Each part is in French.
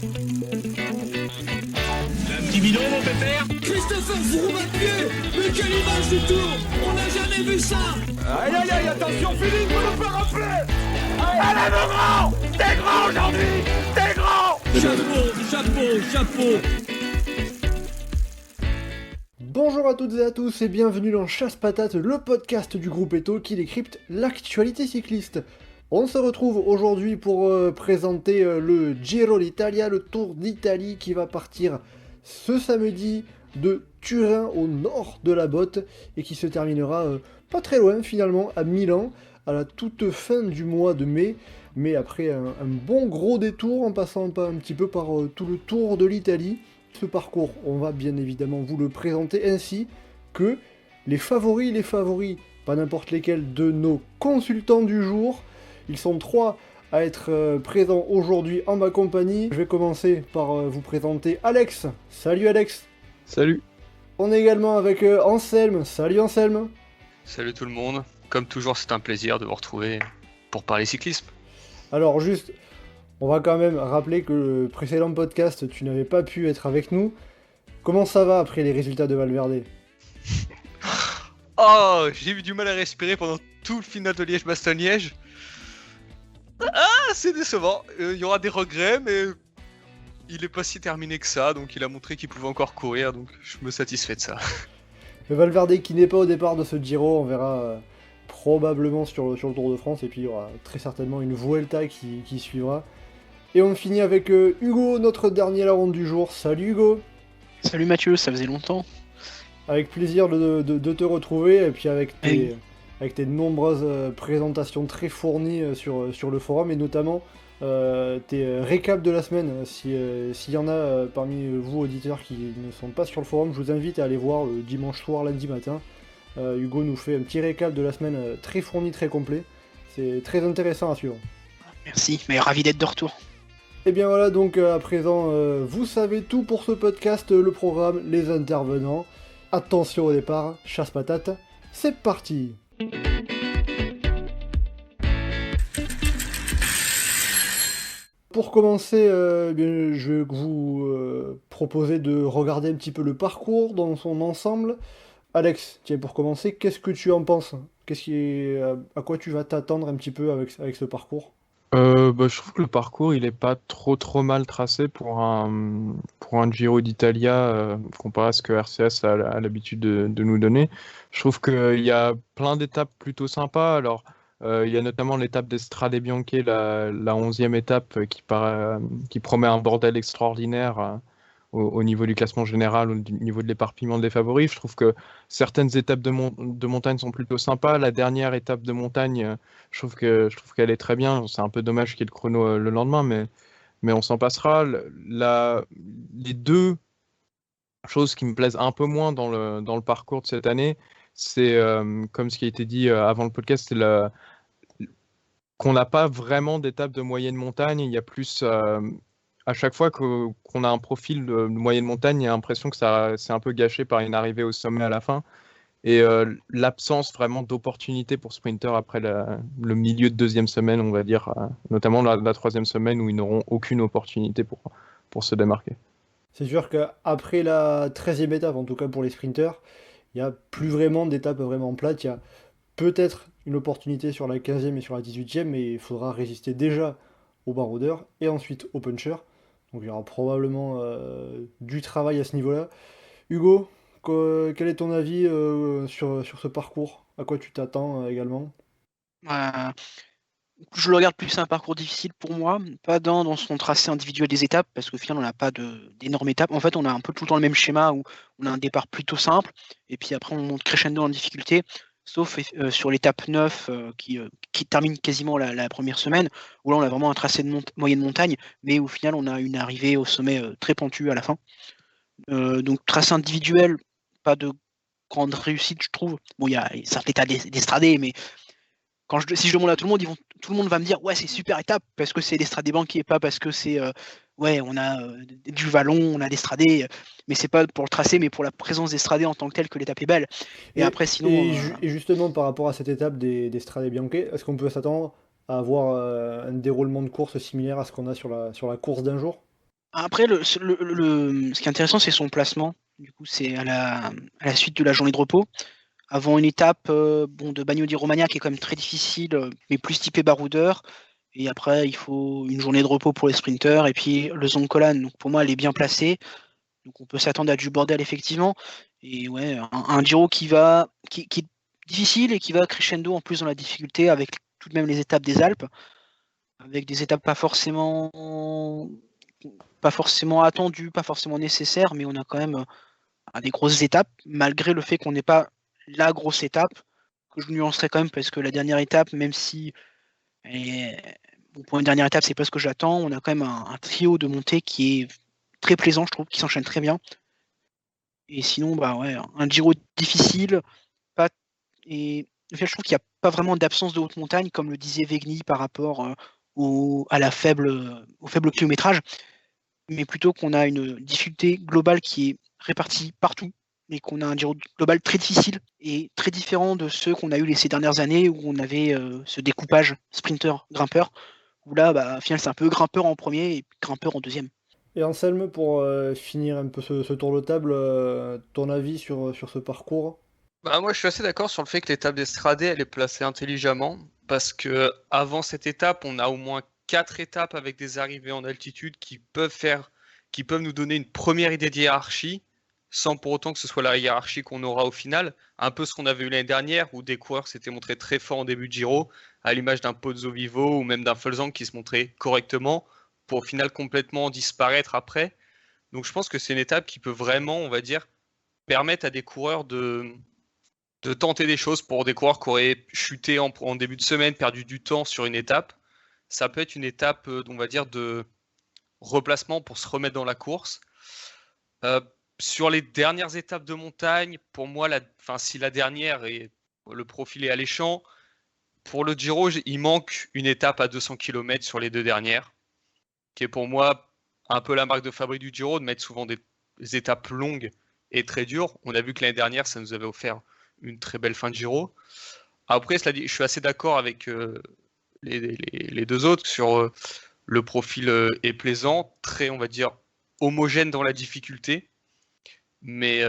Un petit bidon, mon pépère. Christopher Froome à pied. Mais quelle image du tour. On n'a jamais vu ça. Aïe aïe aïe, attention Philippe, vous ne pas rappeler. Allez mon grand, t'es grand aujourd'hui, t'es grand. Chapeau. Bonjour à toutes et à tous et bienvenue dans Chasse Patate, le podcast du groupe Eto qui décrypte l'actualité cycliste. On se retrouve aujourd'hui pour présenter le Giro d'Italia, le Tour d'Italie qui va partir ce samedi de Turin au nord de la botte et qui se terminera pas très loin finalement à Milan à la toute fin du mois de mai, mais après un bon gros détour en passant un petit peu par tout le Tour de l'Italie. Ce parcours, on va bien évidemment vous le présenter ainsi que les favoris, pas n'importe lesquels de nos consultants du jour. Ils sont 3 à être présents aujourd'hui en ma compagnie. Je vais commencer par vous présenter Alex. Salut Alex. Salut. On est également avec Anselme. Salut Anselme. Salut tout le monde. Comme toujours, c'est un plaisir de vous retrouver pour parler cyclisme. Alors juste, on va quand même rappeler que le précédent podcast, tu n'avais pas pu être avec nous. Comment ça va après les résultats de Valverde ? Oh, j'ai eu du mal à respirer pendant tout le final de Liège-Bastogne-Liège. Ah, c'est décevant. Il y aura des regrets, mais il est pas si terminé que ça, donc il a montré qu'il pouvait encore courir, donc je me satisfais de ça. Le Valverde qui n'est pas au départ de ce Giro, on verra probablement sur le Tour de France, et puis il y aura très certainement une Vuelta qui suivra. Et on finit avec Hugo, notre dernier larron du jour. Salut Hugo. Salut Mathieu, ça faisait longtemps. Avec plaisir de te retrouver, et puis avec tes nombreuses présentations très fournies sur le forum, et notamment tes récaps de la semaine. S'il y en a parmi vous auditeurs qui ne sont pas sur le forum, je vous invite à aller voir le dimanche soir, lundi matin. Hugo nous fait un petit récap de la semaine très fourni, très complet. C'est très intéressant à suivre. Merci, mais ravi d'être de retour. Et bien voilà, donc à présent, vous savez tout pour ce podcast, le programme, les intervenants. Attention au départ, chasse patate, c'est parti. Pour commencer, je vais vous proposer de regarder un petit peu le parcours dans son ensemble. Alex, tiens, pour commencer, qu'est-ce que tu en penses ? À quoi tu vas t'attendre un petit peu avec ce parcours ? Je trouve que le parcours il est pas trop mal tracé pour un Giro d'Italia comparé à ce que RCS a l'habitude de nous donner. Je trouve qu'il y a plein d'étapes plutôt sympas. Alors il y a notamment l'étape des Strade Bianche, la 11e étape qui promet un bordel extraordinaire au niveau du classement général, au niveau de l'éparpillement des favoris. Je trouve que certaines étapes de montagne sont plutôt sympas. La dernière étape de montagne, je trouve qu'elle est très bien. C'est un peu dommage qu'il y ait le chrono le lendemain, mais on s'en passera. Les deux choses qui me plaisent un peu moins dans le parcours de cette année, c'est, comme ce qui a été dit avant le podcast, c'est qu'on n'a pas vraiment d'étape de moyenne montagne. Il y a plus... à chaque fois qu'on a un profil de moyenne montagne, il y a l'impression que c'est un peu gâché par une arrivée au sommet à la fin. Et l'absence vraiment d'opportunités pour sprinter après le milieu de deuxième semaine, on va dire, notamment la troisième semaine où ils n'auront aucune opportunité pour se démarquer. C'est sûr qu'après la 13e étape, en tout cas pour les sprinters, il n'y a plus vraiment d'étapes vraiment plates. Il y a peut-être une opportunité sur la 15e et sur la 18e, mais il faudra résister déjà aux baroudeurs et ensuite aux punchers. Donc il y aura probablement du travail à ce niveau-là. Hugo, quel est ton avis sur ce parcours ? À quoi tu t'attends également ? Je le regarde plus, c'est un parcours difficile pour moi, pas dans son tracé individuel des étapes, parce qu'au final on n'a pas d'énormes étapes. En fait on a un peu tout le temps le même schéma où on a un départ plutôt simple, et puis après on monte crescendo en difficulté, sauf sur l'étape 9 qui termine quasiment la première semaine, où là on a vraiment un tracé de moyenne montagne, mais au final on a une arrivée au sommet très pentue à la fin. Donc tracé individuel, pas de grande réussite je trouve. Bon il y a certes l'état des stradés, mais si je demande à tout le monde, tout le monde va me dire ouais c'est super étape parce que c'est des Strade Bianche et pas parce que c'est on a du vallon, on a des stradés, mais c'est pas pour le tracé mais pour la présence des stradés en tant que tel que l'étape est belle. Et après sinon. Et justement par rapport à cette étape des Strade Bianche, est-ce qu'on peut s'attendre à avoir un déroulement de course similaire à ce qu'on a sur la course d'un jour ? Après, ce qui est intéressant, c'est son placement. Du coup, c'est à la suite de la journée de repos. Avant une étape de Bagno di Romagna qui est quand même très difficile, mais plus typé baroudeur. Et après, il faut une journée de repos pour les sprinteurs. Et puis le Zoncolan, donc pour moi, elle est bien placée. Donc on peut s'attendre à du bordel, effectivement. Et ouais, un Giro qui est difficile et qui va crescendo en plus dans la difficulté avec tout de même les étapes des Alpes. Avec des étapes pas forcément attendues, pas forcément nécessaires, mais on a quand même des grosses étapes, malgré le fait qu'on n'ait pas la grosse étape, que je nuancerai quand même, parce que la dernière étape, même si pour une dernière étape, c'est pas ce que j'attends, on a quand même un trio de montées qui est très plaisant, je trouve, qui s'enchaîne très bien. Et sinon, un Giro difficile, et je trouve qu'il n'y a pas vraiment d'absence de haute montagne, comme le disait Vegni par rapport au faible kilométrage, mais plutôt qu'on a une difficulté globale qui est répartie partout, mais qu'on a un Giro global très difficile et très différent de ceux qu'on a eu ces dernières années où on avait ce découpage sprinter-grimpeur, où là, au final, c'est un peu grimpeur en premier et grimpeur en deuxième. Et Anselme, pour finir un peu ce tour de table, ton avis sur ce parcours? Moi, je suis assez d'accord sur le fait que l'étape d'Estrade, elle est placée intelligemment, parce que avant cette étape, on a au moins 4 étapes avec des arrivées en altitude qui peuvent nous donner une première idée de hiérarchie, sans pour autant que ce soit la hiérarchie qu'on aura au final. Un peu ce qu'on avait eu l'année dernière, où des coureurs s'étaient montrés très forts en début de Giro, à l'image d'un Pozzo Vivo ou même d'un Fulzang qui se montrait correctement, pour au final complètement disparaître après. Donc je pense que c'est une étape qui peut vraiment, on va dire, permettre à des coureurs de tenter des choses. Pour des coureurs qui auraient chuté en début de semaine, perdu du temps sur une étape. Ça peut être une étape, on va dire, de replacement pour se remettre dans la course. Sur les dernières étapes de montagne, pour moi, si la dernière, le profil est alléchant, pour le Giro, il manque une étape à 200 km sur les 2 dernières, qui est pour moi un peu la marque de fabrique du Giro, de mettre souvent des étapes longues et très dures. On a vu que l'année dernière, ça nous avait offert une très belle fin de Giro. Après, cela dit, je suis assez d'accord avec les deux autres sur le profil est plaisant, très, on va dire, homogène dans la difficulté. Mais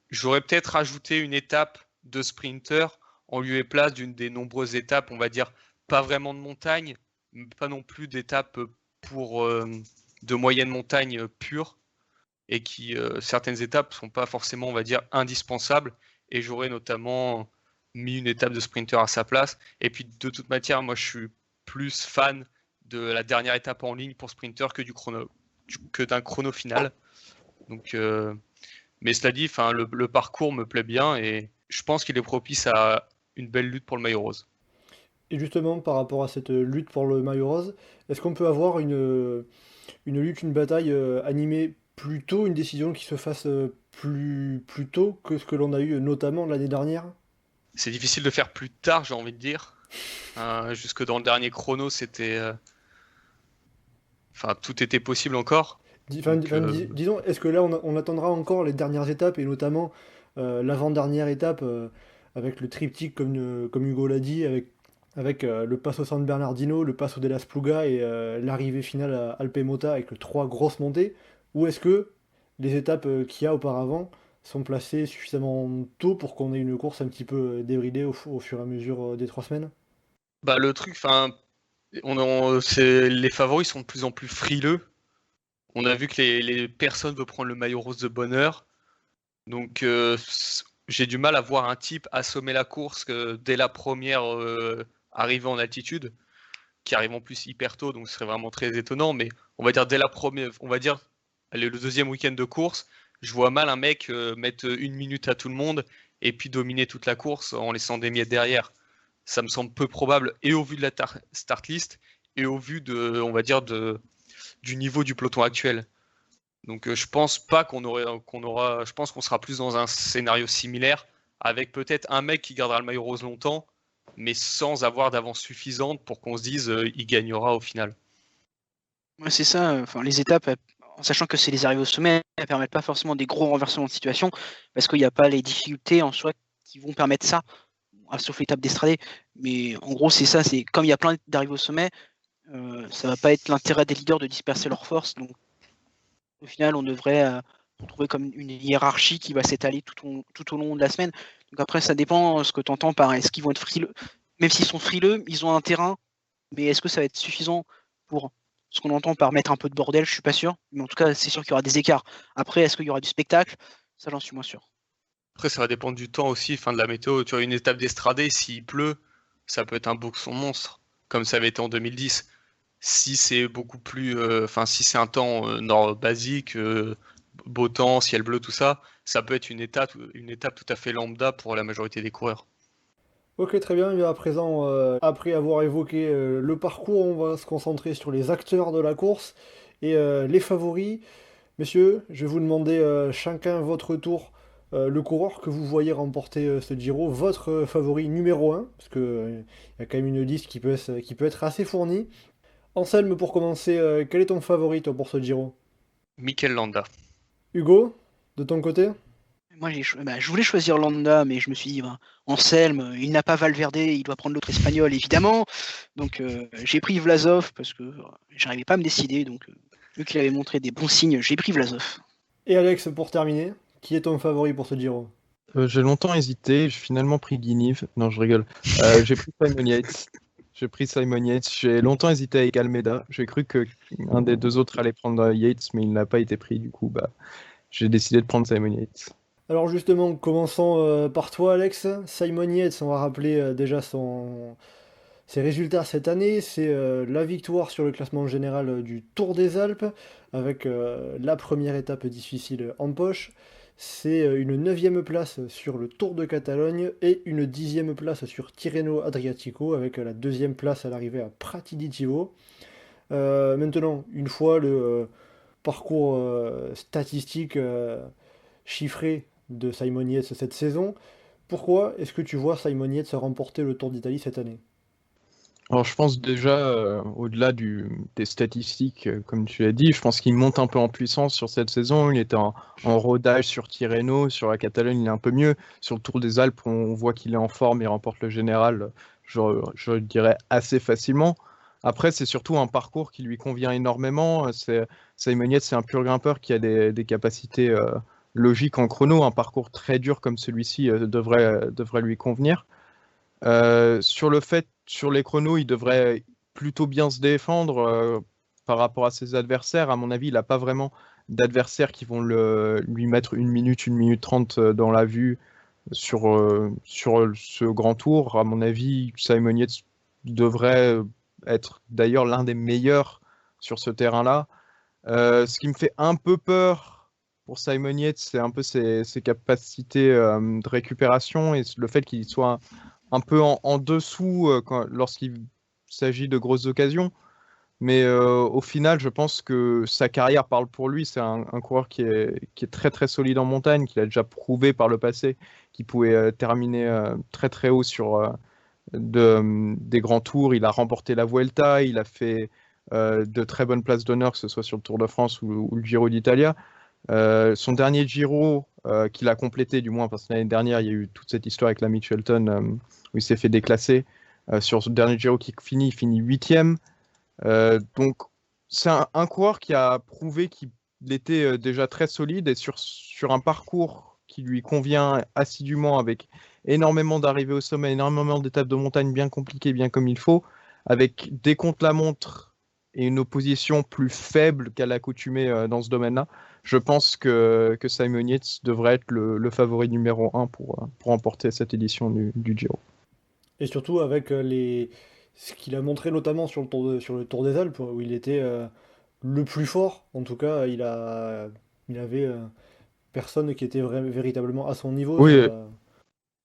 j'aurais peut-être rajouté une étape de sprinter en lieu et place d'une des nombreuses étapes, on va dire, pas vraiment de montagne, mais pas non plus d'étapes de moyenne montagne pure, et qui, certaines étapes sont pas forcément, on va dire, indispensables, et j'aurais notamment mis une étape de sprinter à sa place. Et puis de toute manière, moi je suis plus fan de la dernière étape en ligne pour sprinter que d'un chrono final. Donc, mais cela dit, le parcours me plaît bien et je pense qu'il est propice à une belle lutte pour le maillot rose. Et justement, par rapport à cette lutte pour le maillot rose, est-ce qu'on peut avoir une lutte, une bataille animée plus tôt, une décision qui se fasse plus tôt que ce que l'on a eu notamment l'année dernière? C'est difficile de faire plus tard, j'ai envie de dire. Jusque dans le dernier chrono, c'était... tout était possible encore. Disons, est-ce que là, on attendra encore les dernières étapes, et notamment l'avant-dernière étape, avec le triptyque, comme Hugo l'a dit, avec le Passo San Bernardino, le Passo della Spluga et l'arrivée finale à Alpemota avec 3 grosses montées? Ou est-ce que les étapes qu'il y a auparavant sont placées suffisamment tôt pour qu'on ait une course un petit peu débridée au fur et à mesure des 3 semaines? Le truc, les favoris sont de plus en plus frileux. On a vu que les personnes veulent prendre le maillot rose de bonne heure. Donc j'ai du mal à voir un type assommer la course dès la première arrivée en altitude, qui arrive en plus hyper tôt, donc ce serait vraiment très étonnant. Mais on va dire dès la première, le deuxième week-end de course, je vois mal un mec mettre 1 minute à tout le monde et puis dominer toute la course en laissant des miettes derrière. Ça me semble peu probable, et au vu de la start list et au vu du niveau du peloton actuel. Donc je pense pas je pense qu'on sera plus dans un scénario similaire, avec peut-être un mec qui gardera le maillot rose longtemps, mais sans avoir d'avance suffisante pour qu'on se dise il gagnera au final. Ouais, c'est ça, les étapes, en sachant que c'est les arrivées au sommet, elles ne permettent pas forcément des gros renversements de situation, parce qu'il n'y a pas les difficultés en soi qui vont permettre ça, sauf l'étape d'Estrade. Mais en gros, c'est ça, c'est comme il y a plein d'arrivées au sommet, Ça va pas être l'intérêt des leaders de disperser leurs forces. Donc, au final, on devrait retrouver comme une hiérarchie qui va s'étaler tout au long de la semaine. Donc après, ça dépend ce que tu entends par est-ce qu'ils vont être frileux. Même s'ils sont frileux, ils ont un terrain, mais est-ce que ça va être suffisant pour ce qu'on entend par mettre un peu de bordel? Je suis pas sûr. Mais en tout cas, c'est sûr qu'il y aura des écarts. Après, est-ce qu'il y aura du spectacle? Ça, j'en suis moins sûr. Après, ça va dépendre du temps aussi, de la météo. Tu vois, une étape d'Estradé, s'il pleut, ça peut être un boxon monstre, comme ça avait été en 2010. Si c'est beaucoup plus, si c'est un temps basique, beau temps, ciel bleu, tout ça, ça peut être une étape tout à fait lambda pour la majorité des coureurs. Ok, très bien. Et à présent, après avoir évoqué le parcours, on va se concentrer sur les acteurs de la course et les favoris. Messieurs, je vais vous demander chacun votre tour le coureur que vous voyez remporter ce Giro, votre favori numéro 1, parce qu'il y a quand même une liste qui peut être assez fournie. Anselme, pour commencer, quel est ton favori toi, pour ce Giro? Mikel Landa. Hugo, de ton côté? Moi, je voulais choisir Landa, mais je me suis dit, Anselme, il n'a pas Valverde, il doit prendre l'autre espagnol, évidemment. Donc, j'ai pris Vlasov parce que j'arrivais pas à me décider. Donc, vu qu'il avait montré des bons signes, j'ai pris Vlasov. Et Alex, pour terminer, qui est ton favori pour ce Giro? J'ai longtemps hésité, j'ai finalement pris Guinive. Non, je rigole. J'ai pris Simon Yates. J'ai longtemps hésité avec Almeida. J'ai cru qu'un des deux autres allait prendre Yates, mais il n'a pas été pris. Du coup, j'ai décidé de prendre Simon Yates. Alors justement, commençons par toi Alex. Simon Yates, on va rappeler déjà ses résultats cette année. C'est la victoire sur le classement général du Tour des Alpes, avec la première étape difficile en poche. C'est une 9e place sur le Tour de Catalogne et une 10e place sur Tirreno Adriatico, avec la 2e place à l'arrivée à Prati di Tivo. Maintenant, une fois le parcours statistique chiffré de Simon Yates cette saison, pourquoi est-ce que tu vois Simon Yates remporter le Tour d'Italie cette année? Alors je pense déjà, au-delà des statistiques, comme tu l'as dit, je pense qu'il monte un peu en puissance sur cette saison. Il était en rodage sur Tirreno, sur la Catalogne il est un peu mieux. Sur le Tour des Alpes, on voit qu'il est en forme, il remporte le général, je dirais assez facilement. Après, c'est surtout un parcours qui lui convient énormément. Simon Yates, c'est un pur grimpeur qui a des capacités logiques en chrono. Un parcours très dur comme celui-ci devrait lui convenir. Sur les chronos, il devrait plutôt bien se défendre par rapport à ses adversaires. À mon avis, il n'a pas vraiment d'adversaires qui vont lui mettre 1 minute 30 dans la vue sur ce grand tour. À mon avis, Simon Yates devrait être d'ailleurs l'un des meilleurs sur ce terrain-là. Ce qui me fait un peu peur pour Simon Yates, c'est un peu ses capacités de récupération et le fait qu'il soit un peu en dessous lorsqu'il s'agit de grosses occasions. Mais au final, je pense que sa carrière parle pour lui. C'est un coureur qui est très très solide en montagne, qu'il a déjà prouvé par le passé qu'il pouvait terminer très très haut sur des grands tours. Il a remporté la Vuelta, il a fait de très bonnes places d'honneur, que ce soit sur le Tour de France ou le Giro d'Italia. Son dernier Giro qu'il a complété, du moins parce que l'année dernière il y a eu toute cette histoire avec la Mitchelton où il s'est fait déclasser. Sur ce dernier Giro il finit 8e. Donc c'est un coureur qui a prouvé qu'il était déjà très solide et sur un parcours qui lui convient assidûment, avec énormément d'arrivées au sommet, énormément d'étapes de montagne bien compliquées, bien comme il faut, avec des contre-la-montre et une opposition plus faible qu'à l'accoutumée dans ce domaine-là. Je pense que Simon Yates devrait être le favori numéro 1 pour remporter cette édition du Giro. Et surtout avec ce qu'il a montré notamment sur le Tour des Alpes, où il était le plus fort. En tout cas, il avait personne qui était véritablement à son niveau. Oui,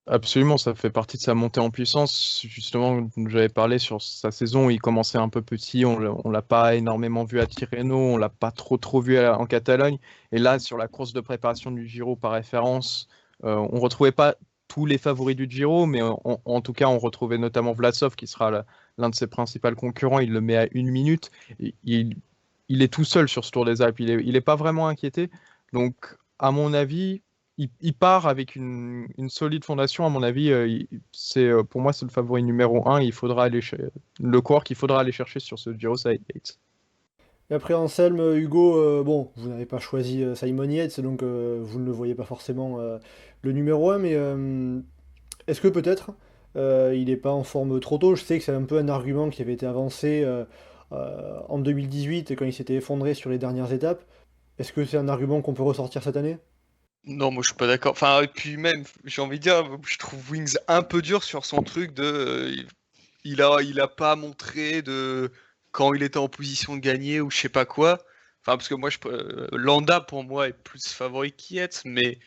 absolument, ça fait partie de sa montée en puissance. Justement, j'avais parlé sur sa saison où il commençait un peu petit, on l'a pas énormément vu à Tirreno, on l'a pas trop vu en Catalogne. Et là, sur la course de préparation du Giro par référence, on retrouvait pas tous les favoris du Giro, mais en tout cas, on retrouvait notamment Vlasov, qui sera l'un de ses principaux concurrents. Il le met à 1 minute. Il est tout seul sur ce Tour des Alpes. Il est pas vraiment inquiété. Donc, à mon avis, il part avec une solide fondation, à mon avis. Pour moi, c'est le favori numéro 1. Le coureur qu'il faudra aller chercher sur ce Giro, c'est Yates. Et après Anselme, Hugo, bon, vous n'avez pas choisi Simon Yates, donc vous ne le voyez pas forcément le numéro 1, mais est-ce que peut-être il n'est pas en forme trop tôt? Je sais que c'est un peu un argument qui avait été avancé en 2018 quand il s'était effondré sur les dernières étapes. Est-ce que c'est un argument qu'on peut ressortir cette année? Non, moi je suis pas d'accord. Enfin, et puis même, j'ai envie de dire, je trouve Wings un peu dur sur son truc de. Il a pas montré de quand il était en position de gagner ou je sais pas quoi. Enfin, parce que moi, Landa pour moi est plus favori qu'Yates, mais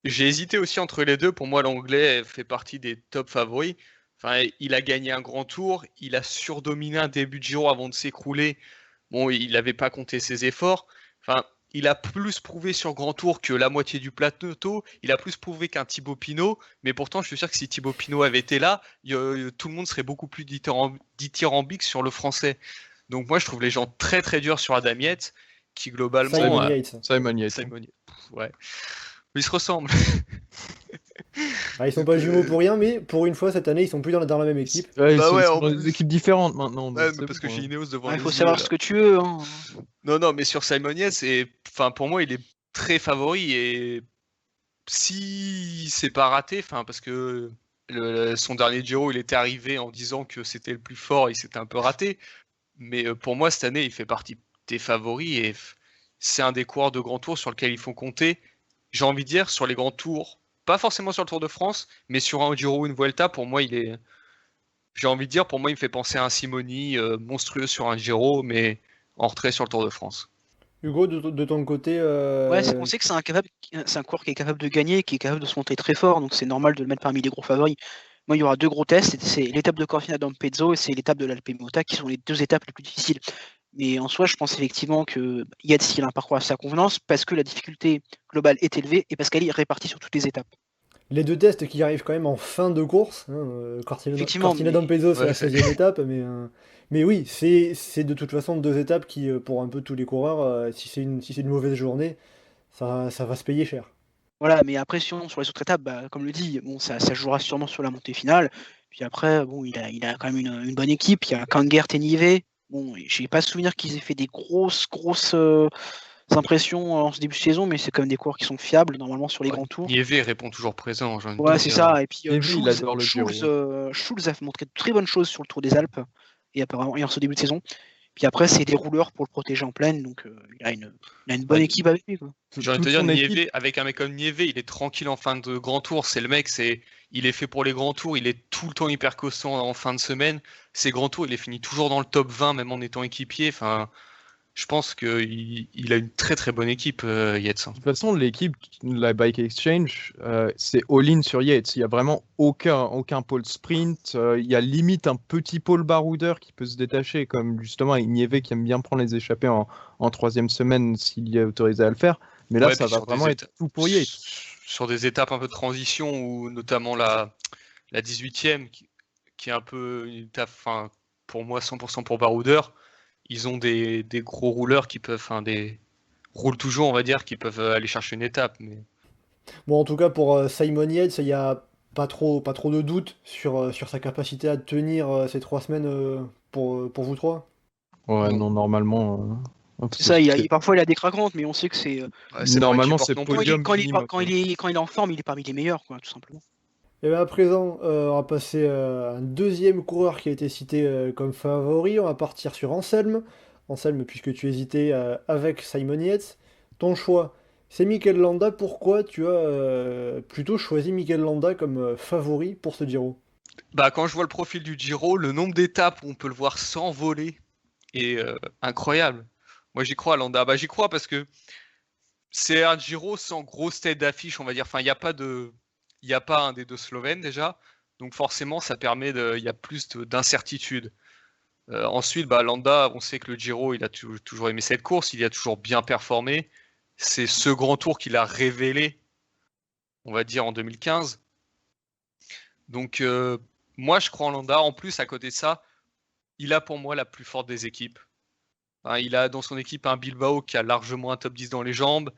j'ai hésité aussi entre les deux. Pour moi, l'anglais fait partie des top favoris. Enfin, il a gagné un grand tour, il a surdominé un début de Giro avant de s'écrouler. Bon, il n'avait pas compté ses efforts. Enfin, il a plus prouvé sur grand tour que la moitié du plateau. Il a plus prouvé qu'un Thibaut Pinot. Mais pourtant, je suis sûr que si Thibaut Pinot avait été là, tout le monde serait beaucoup plus dithyrambique sur le français. Donc moi, je trouve les gens très très durs sur Adam Yates, qui globalement... Simon Yates. Simon Yates. Ouais. Ils se ressemblent. Ah, ils sont pas jumeaux pour rien, mais pour une fois cette année, ils sont plus dans la même équipe. Ouais, Bah ouais, ils sont en dans plus. des équipes différentes maintenant. Ouais, donc parce que bon, j'ai Ineos devant Il les faut yeux, savoir là. ce que tu veux. Hein. Non, mais sur Simon Yates, enfin, pour moi, il est très favori. Et si c'est pas raté, enfin, parce que son dernier Giro, il était arrivé en disant que c'était le plus fort et c'était un peu raté. Mais pour moi, cette année, il fait partie des favoris et c'est un des coureurs de grand tour sur lequel il faut compter. J'ai envie de dire, sur les grands tours, pas forcément sur le Tour de France, mais sur un Giro ou une Vuelta, pour moi, j'ai envie de dire, pour moi, il me fait penser à un Simoni monstrueux sur un Giro, mais en retrait sur le Tour de France. Hugo, de ton côté, Ouais, on sait que c'est un coureur qui est capable de gagner, qui est capable de se montrer très fort, donc c'est normal de le mettre parmi les gros favoris. Moi, il y aura deux gros tests, c'est l'étape de Cortina d'Ampezzo et c'est l'étape de l'Alpe Mota qui sont les deux étapes les plus difficiles. Mais en soi, je pense effectivement que Yates, il a un parcours à sa convenance parce que la difficulté globale est élevée et parce qu'elle est répartie sur toutes les étapes. les deux tests qui arrivent quand même en fin de course, Cortina d'Ampezzo, c'est la 16e étape, mais oui, c'est de toute façon deux étapes qui, pour un peu tous les coureurs, si c'est une mauvaise journée, ça va se payer cher. Voilà, mais après, sinon, sur les autres étapes, comme le dit, bon, ça jouera sûrement sur la montée finale. Puis après, bon, il a quand même une bonne équipe. Il y a Kangert et Nivet. Bon, j'ai pas souvenir qu'ils aient fait des grosses impressions en ce début de saison, mais c'est quand même des coureurs qui sont fiables normalement sur les grands tours. Nieve répond toujours présent. Ouais, c'est ça. Et puis Nieve, il adore le Schulz a montré de très bonnes choses sur le Tour des Alpes et apparemment en ce début de saison. Puis après, c'est des rouleurs pour le protéger en pleine, donc il a une bonne équipe avec lui. Quoi. J'ai envie de te dire, Nieve, avec un mec comme Nieve, il est tranquille en fin de grand tour. C'est le mec, il est fait pour les grands tours. Il est tout le temps hyper costaud en fin de semaine. Ses grands tours, il est fini toujours dans le top 20, même en étant équipier. Enfin, je pense qu'il a une très très bonne équipe, Yates. De toute façon, l'équipe, la Bike Exchange, c'est all-in sur Yates. Il n'y a vraiment aucun pôle sprint. Il y a limite un petit pôle baroudeur qui peut se détacher, comme justement Nieve qui aime bien prendre les échappées en troisième semaine s'il est autorisé à le faire. Mais là, Ouais, ça va vraiment être tout pour Yates. Sur des étapes un peu de transition, ou notamment la 18e, qui est un peu une étape, pour moi, 100% pour baroudeur. Ils ont des gros rouleurs qui peuvent, roulent toujours, on va dire, qui peuvent aller chercher une étape. Mais... Bon, en tout cas, pour Simon Yates, il n'y a pas trop de doute sur sa capacité à tenir ces 3 semaines pour vous trois. Ouais, non, normalement. C'est ça, parfois il a des craquantes, mais on sait que c'est. Normalement, c'est podium. Quand il est en forme, il est parmi les meilleurs, quoi, tout simplement. Et bien à présent, on va passer à un deuxième coureur qui a été cité comme favori. On va partir sur Anselme. Anselme, puisque tu hésitais avec Simon Yates. Ton choix, c'est Mikel Landa. Pourquoi tu as plutôt choisi Mikel Landa comme favori pour ce Giro? Quand je vois le profil du Giro, le nombre d'étapes où on peut le voir s'envoler est incroyable. Moi j'y crois, Landa. J'y crois parce que c'est un Giro sans grosse tête d'affiche, on va dire. Enfin, il n'y a pas un des deux Slovènes déjà, donc forcément ça permet il y a plus d'incertitude. Ensuite, Landa, on sait que le Giro, il a toujours aimé cette course, il a toujours bien performé. C'est ce grand tour qu'il a révélé, on va dire en 2015. Donc moi je crois en Landa. En plus, à côté de ça, il a pour moi la plus forte des équipes. Il a dans son équipe un Bilbao qui a largement un top 10 dans les jambes.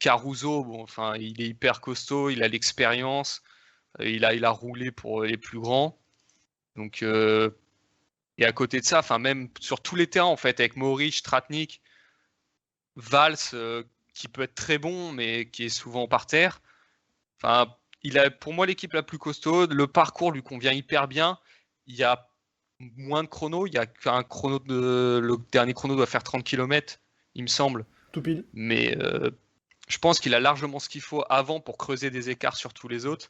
Caruso, bon, enfin, il est hyper costaud, il a l'expérience, il a roulé pour les plus grands. Donc, et à côté de ça, enfin, même sur tous les terrains, en fait, avec Mohoric, Tratnik, Valls, qui peut être très bon, mais qui est souvent par terre. Enfin, il a pour moi l'équipe la plus costaud. Le parcours lui convient hyper bien. Il y a moins de chrono. Il y a qu'un chrono le dernier chrono doit faire 30 km, il me semble. Tout pile. Mais je pense qu'il a largement ce qu'il faut avant pour creuser des écarts sur tous les autres.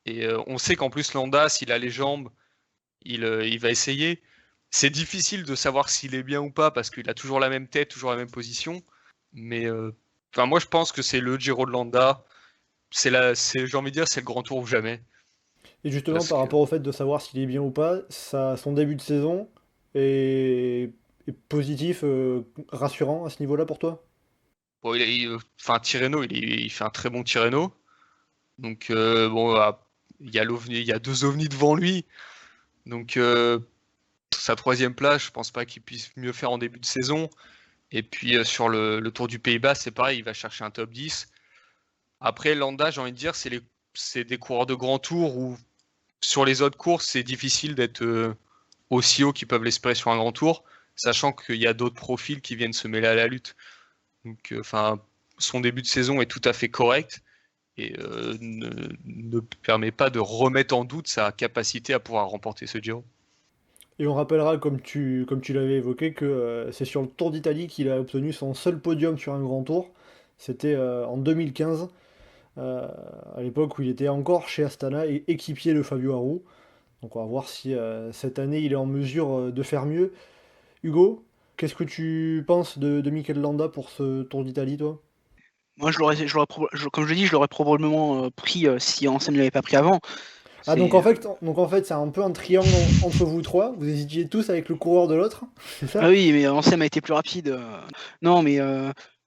Et on sait qu'en plus, Landa, s'il a les jambes, il va essayer. C'est difficile de savoir s'il est bien ou pas parce qu'il a toujours la même tête, toujours la même position. Mais moi, je pense que c'est le Giro de Landa. J'ai envie de dire, c'est le grand tour ou jamais. Et justement, Parce par que- rapport au fait de savoir s'il est bien ou pas, son début de saison est positif, rassurant à ce niveau-là pour toi? Bon, Tirreno, il fait un très bon Tirreno. Donc, il y a 2 ovnis devant lui. Donc, sa 3e place, je pense pas qu'il puisse mieux faire en début de saison. Et puis, sur le Tour du Pays-Bas, c'est pareil, il va chercher un top 10. Après, Landa, j'ai envie de dire, c'est des coureurs de grand tour où, sur les autres courses, c'est difficile d'être aussi haut qu'ils peuvent l'espérer sur un grand tour, sachant qu'il y a d'autres profils qui viennent se mêler à la lutte. Donc, son début de saison est tout à fait correct et ne permet pas de remettre en doute sa capacité à pouvoir remporter ce Giro. Et on rappellera, comme tu l'avais évoqué, que c'est sur le Tour d'Italie qu'il a obtenu son seul podium sur un grand tour. C'était en 2015, à l'époque où il était encore chez Astana et équipier de Fabio Aru. Donc on va voir si cette année il est en mesure de faire mieux. Hugo, qu'est-ce que tu penses de Mikel Landa pour ce Tour d'Italie, toi? Moi, comme je l'ai dit, je l'aurais probablement pris si Hansen ne l'avait pas pris avant. Ah, C'est- donc en fait c'est un peu un triangle entre vous trois. Vous hésitiez tous avec le coureur de l'autre, c'est ça? Ah oui, mais Ansem a été plus rapide. Non, mais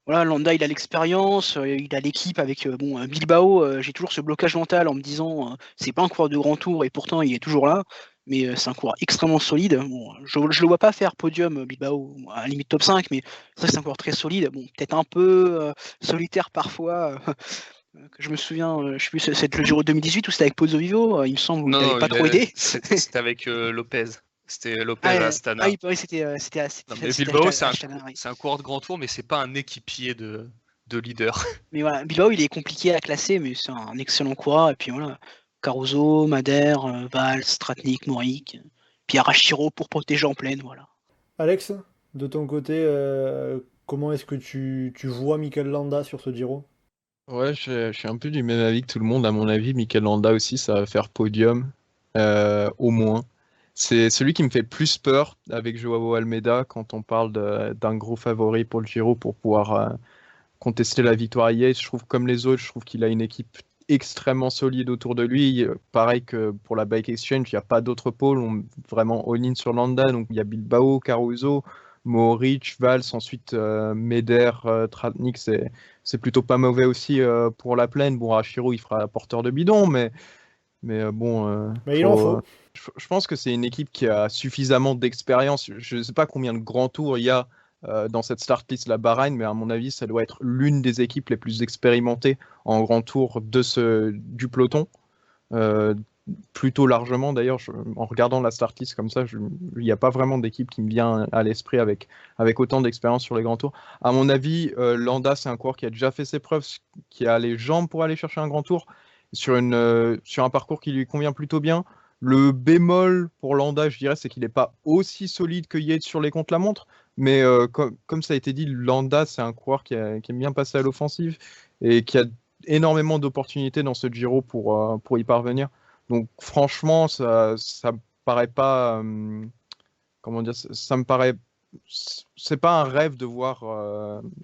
voilà, Landa, il a l'expérience, il a l'équipe avec Bilbao. J'ai toujours ce blocage mental en me disant, c'est pas un coureur de grand tour et pourtant il est toujours là. Mais c'est un coureur extrêmement solide. Bon, je le vois pas faire podium Bilbao, à la limite top 5, mais ça c'est un coureur très solide. Bon, peut-être un peu solitaire parfois. Que je me souviens, je sais plus, c'est le Giro 2018 ou c'était avec Pozzo Vivo, il me semble, où il n'avait pas trop aidé. C'était avec Lopez. C'était Lopez à Astana. Oui, c'était Non, mais c'était Bilbao, Astana, oui. c'est un coureur de grand tour, mais c'est pas un équipier de leader. Mais voilà, Bilbao, il est compliqué à classer, mais c'est un excellent coureur. Et puis voilà, Caruso, Madère, Valls, Tratnik, Mohoric, puis Arashiro pour protéger en pleine, voilà. Alex, de ton côté, comment est-ce que tu vois Mikel Landa sur ce Giro? Ouais, je suis un peu du même avis que tout le monde. À mon avis, Mikel Landa aussi, ça va faire podium, au moins. C'est celui qui me fait plus peur avec Joao Almeida quand on parle d'un gros favori pour le Giro pour pouvoir contester la victoire Yates. Je trouve comme les autres, je trouve qu'il a une équipe extrêmement solide autour de lui. Pareil que pour la Bike Exchange, il n'y a pas d'autres pôles. On vraiment all-in sur Landa. Donc il y a Bilbao, Caruso, Mohoric, Valls, ensuite Meder, Tratnik, c'est plutôt pas mauvais aussi pour la plaine. Bon, Arashiro, il fera porteur de bidon, mais bon. Mais il en faut. Je pense que c'est une équipe qui a suffisamment d'expérience. Je ne sais pas combien de grands tours il y a dans cette start list, la Bahreïn, mais à mon avis, ça doit être l'une des équipes les plus expérimentées en grand tour du peloton. Plutôt largement d'ailleurs, en regardant la start list comme ça, il n'y a pas vraiment d'équipe qui me vient à l'esprit avec autant d'expérience sur les grands tours. À mon avis, Landa, c'est un coureur qui a déjà fait ses preuves, qui a les jambes pour aller chercher un grand tour, sur un parcours qui lui convient plutôt bien. Le bémol pour Landa, je dirais, c'est qu'il n'est pas aussi solide que Yates sur les contre-la-montre, mais comme ça a été dit, Landa, c'est un coureur qui aime bien passer à l'offensive et qui a énormément d'opportunités dans ce Giro pour y parvenir. Donc franchement, ça me paraît pas, comment dire, ça me paraît, c'est pas un rêve de voir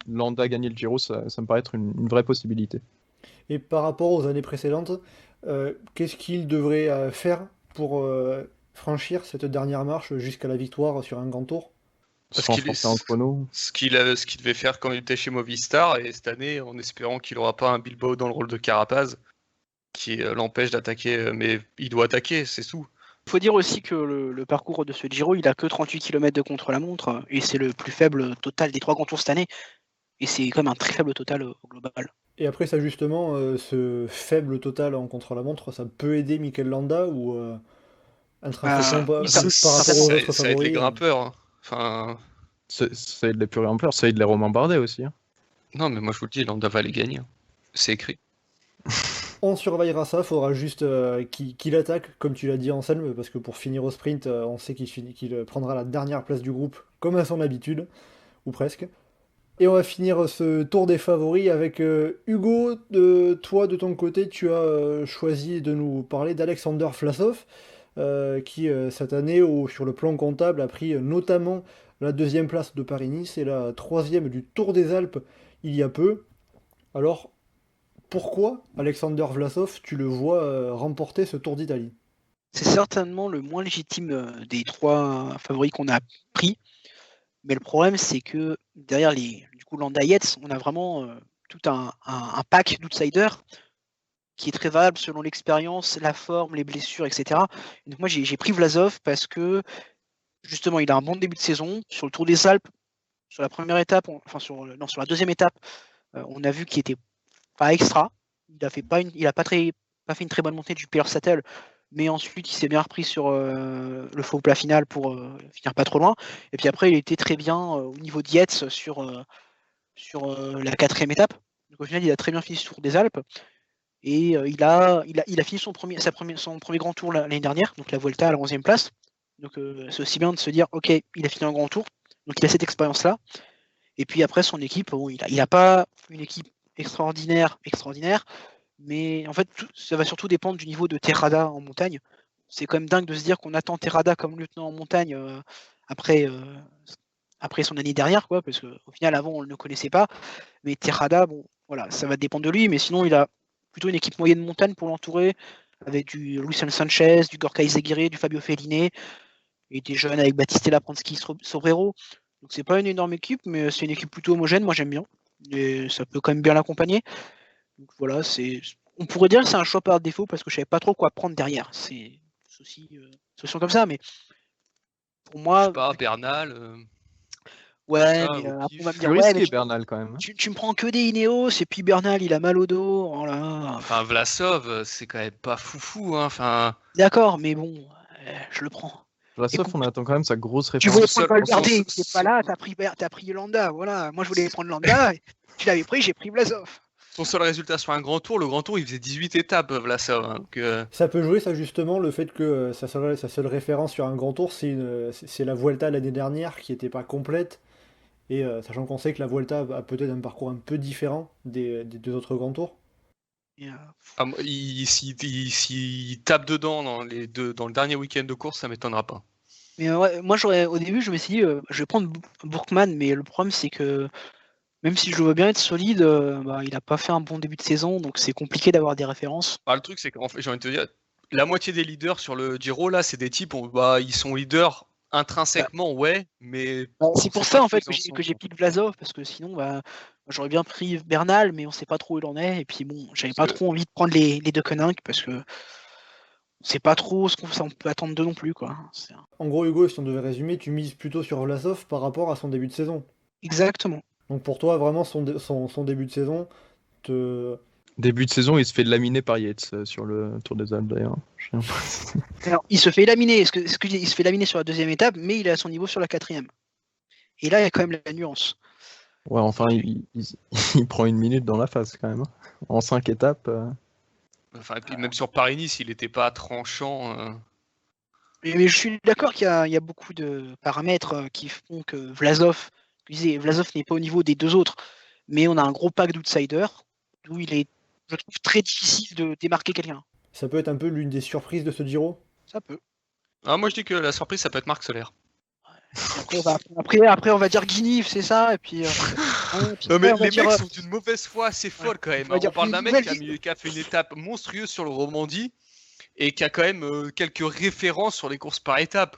Landa gagner le Giro, ça me paraît être une vraie possibilité. Et par rapport aux années précédentes, qu'est-ce qu'il devrait faire pour franchir cette dernière marche jusqu'à la victoire sur un grand tour? Parce qu'il Renforcer en chrono. ce qu'il devait faire quand il était chez Movistar, et cette année, en espérant qu'il n'aura pas un Bilbao dans le rôle de Carapaz, qui l'empêche d'attaquer, mais il doit attaquer, c'est tout. Il faut dire aussi que le parcours de ce Giro, il a que 38 km de contre-la-montre, et c'est le plus faible total des 3 grands tours cette année. Et c'est quand même un très faible total au global. Et après ça justement, ce faible total en contre-la-montre, ça peut aider Mikel Landa ou intrinsèquement Oui, par rapport aux autres Ça aide les favoris. grimpeurs. Hein. Enfin, Ça aide les plus grimpeurs, ça aide les Romain Bardet aussi. Hein. non, mais moi je vous le dis, Landa va les gagner. Hein. C'est écrit. On surveillera ça, faudra juste qu'il attaque, comme tu l'as dit Anselme, parce que pour finir au sprint, on sait qu'il prendra la dernière place du groupe, comme à son habitude, ou presque. Et on va finir ce tour des favoris avec Hugo. Toi, de ton côté, tu as choisi de nous parler d'Alexander Vlasov, qui cette année, sur le plan comptable, a pris notamment la 2e place de Paris-Nice et la 3e du Tour des Alpes il y a peu. Alors, pourquoi Alexander Vlasov, tu le vois remporter ce Tour d'Italie? C'est certainement le moins légitime des 3 favoris qu'on a pris. Mais le problème, c'est que derrière du coup, Landa Yates, on a vraiment tout un pack d'outsiders qui est très variable selon l'expérience, la forme, les blessures, etc. Et donc moi, j'ai pris Vlasov parce que justement, il a un bon début de saison. Sur le Tour des Alpes, sur la première étape, sur la 2e étape, on a vu qu'il était pas extra. Il a pas fait une très bonne montée du Pierre Sattel, mais ensuite il s'est bien repris sur le faux plat final pour finir pas trop loin. Et puis après, il était très bien au niveau de Yates sur la 4e étape. Donc au final, il a très bien fini ce Tour des Alpes. Et il a fini son premier grand tour l'année dernière, donc la Vuelta à la 11e place. Donc c'est aussi bien de se dire, ok, il a fini un grand tour, donc il a cette expérience-là. Et puis après, son équipe, bon, il a pas une équipe extraordinaire, mais en fait, ça va surtout dépendre du niveau de Terrada en montagne. C'est quand même dingue de se dire qu'on attend Terrada comme lieutenant en montagne après son année dernière, quoi, parce qu'au final, avant, on ne le connaissait pas. Mais Terrada, bon, voilà, ça va dépendre de lui, mais sinon, il a plutôt une équipe moyenne montagne pour l'entourer, avec du Luis Sanchez, du Gorka Izagirre, du Fabio Fellini, et des jeunes avec Battistella, Pransky, Sobrero. Donc c'est pas une énorme équipe, mais c'est une équipe plutôt homogène, moi j'aime bien. Et ça peut quand même bien l'accompagner. Donc voilà, on pourrait dire que c'est un choix par défaut parce que je savais pas trop quoi prendre derrière. C'est aussi comme ça, mais pour moi. Je sais pas, Bernal. Ouais, ça, mais au pif. on va me Plus dire, ouais, risqué, mais Bernal, quand même. Hein. tu me prends que des Ineos, et puis Bernal, il a mal au dos. Oh là. Enfin, Vlasov, c'est quand même pas foufou. Hein. Enfin, D'accord, mais bon, je le prends. Vlasov, on attend quand même sa grosse Tu référence. voulais prendre Valverde, son- t'es pas là, t'as pris Landa, voilà. Moi je voulais prendre Landa, tu l'avais pris, j'ai pris Vlasov. son seul résultat sur un grand tour, le grand tour, il faisait 18 étapes, Vlasov. Hein. Donc, Ça peut jouer, ça justement, le fait que sa seule référence sur un grand tour, c'est la Vuelta l'année dernière qui n'était pas complète. Et sachant qu'on sait que la Vuelta a peut-être un parcours un peu différent des 2 autres grands tours. Et, s'il tape dedans dans le dernier week-end de course, ça m'étonnera pas. mais ouais, moi au début je me suis dit, je vais prendre Bourkman, mais le problème c'est que même si je le vois bien être solide, il a pas fait un bon début de saison, donc c'est compliqué d'avoir des références. Bah, le truc, c'est qu'en fait, j'ai envie de te dire, la moitié des leaders sur le Giro, là, c'est des types, ils sont leaders intrinsèquement, ouais, mais. C'est pour ça en fait que j'ai piqué Vlasov, parce que sinon j'aurais bien pris Bernal, mais on sait pas trop où il en est, et puis bon, j'avais pas trop envie de prendre les deux Koenig, parce que on sait pas trop ce qu'on peut attendre d'eux non plus, quoi. En gros, Hugo, si on devait résumer, tu mises plutôt sur Vlasov par rapport à son début de saison. Exactement. Donc pour toi, vraiment, son début de saison Début de saison, il se fait laminer par Yates sur le Tour des Alpes, d'ailleurs. Alors, il se fait éliminer, il se fait laminer sur la 2e étape, mais il est à son niveau sur la 4e. Et là, il y a quand même la nuance. Ouais, enfin, il prend 1 minute dans la face, quand même. Hein. En 5 étapes. Enfin, et puis même sur Paris-Nice, il était pas tranchant. Mais je suis d'accord qu'il y a beaucoup de paramètres qui font que Vlasov n'est pas au niveau des 2 autres, mais on a un gros pack d'outsiders, d'où il est, je trouve, très difficile de démarquer quelqu'un. ça peut être un peu l'une des surprises de ce Giro. Ça peut. Ah, moi, je dis que la surprise, ça peut être Marc Solaire. Après, on va dire Guinif, c'est ça, et puis. Non, mais les mecs sont d'une mauvaise foi assez folle quand même. On va dire On parle d'un mec nouvelle qui a fait une étape monstrueuse sur le Romandie et qui a quand même quelques références sur les courses par étape.